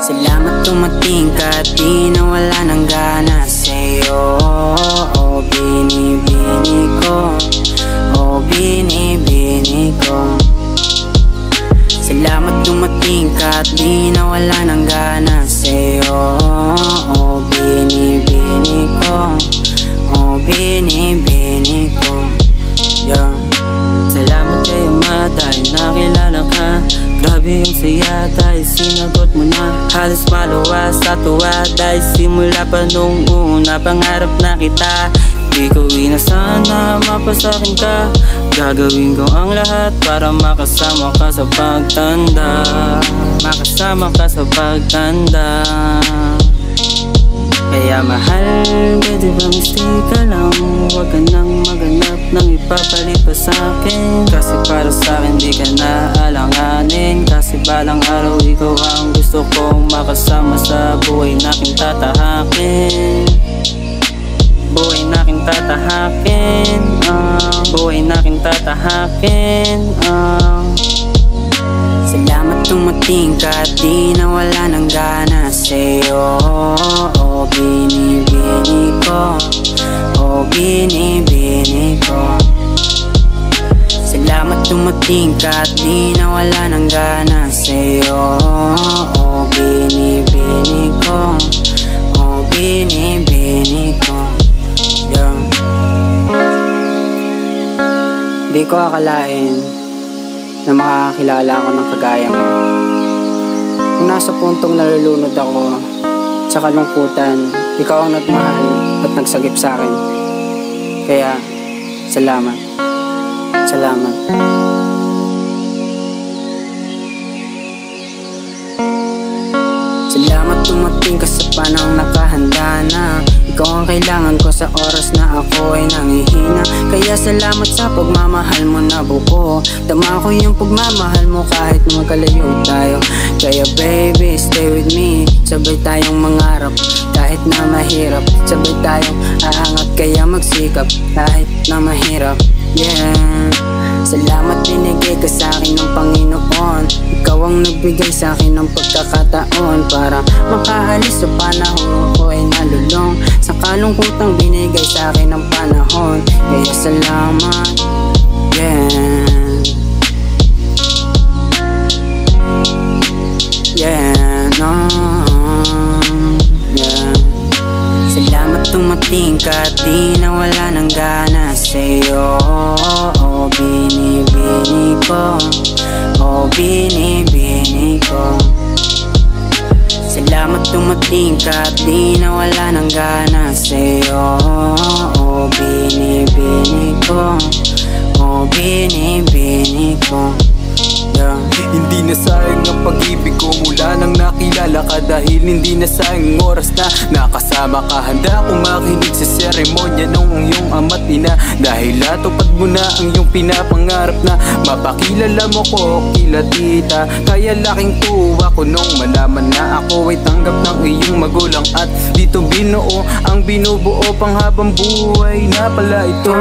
Salamat dumating ka at di nawala ng gana sa'yo. Oh, binibini ko, oh, binibini ko. Salamat dumating ka at di nawala ng gana sa'yo. Oh, binibini ko, oh, binibini ko. Yeah. Salamat kayo ma dahil nakilala ka. Grabe yung saya dahil sinagot mo na. Halos maluwas sa tuwa dahil simula pa nung una pangarap na kita. Di ko inasahan na mapasakin ka. Gagawin ko ang lahat para makasama ka sa pagtanda. Makasama ka sa pagtanda. Kaya mahal, pwede bang stay ka lang? Huwag ka nang maghanap ng ipapalit pa sa'kin. Kasi para sa'kin di ka na alanganin. Kasi balang araw ikaw ang gusto kong makasama sa buhay naking tatahakin. Buhay naking tatahakin, buhay naking tatahakin. Salamat dumating ka at di nawala ng gana sa'yo. Oh, binibini ko, oh, binibini ko. Salamat dumating ka at di nawala ng gana sa'yo. Oh, binibini ko, oh, binibini ko. Yeah. Di ko akalain na makakakilala ako ng kagaya mo. Kung nasa puntong nalulunod ako sa kalungkutan, ikaw ang nagmahal at nagsagip sa akin. Kaya, salamat. Salamat. Salamat dumating ka sa panahong nakahanda na. Ikaw ang kailangan ko sa oras na ako ay nangihina. Kaya salamat sa pagmamahal mo na buko. Dama ko yung pagmamahal mo kahit magkalayo tayo. Kaya baby, stay with me. Sabay tayong mangarap kahit na mahirap. Sabay tayong aangat kaya magsikap kahit na mahirap. Yeah. Salamat binigay ka sa akin ng Panginoon. Ikaw ang nagbigay sa akin ng pagkakataon para makaalis sa panahon ko ay nalulong. Sa kalungkutang binigay sa akin ng panahon. Kaya salamat. Yeah. Yeah, no. Yeah. Salamat dumating ka at di nawala ng gana sa'yo. Oh, binibini ko, oh, binibini ko. Salamat dumating ka at di nawala ng gana sa'yo. Oh, binibini ko, oh, binibini ko. Yeah. Hindi na sayang ang pag-ibig ko mula nang nakilala ka. Dahil hindi na sayang oras na nakasama ka. Handa akong makinig sa seremonya ng iyong ama't ina. Dahil natupad mo na ang iyong pinapangarap na mapakilala mo ko kila tita. Kaya laking tuwa ko nung malaman na ako ay tanggap ng iyong magulang. At dito binuo ang binubuo pang habang buhay na pala ito.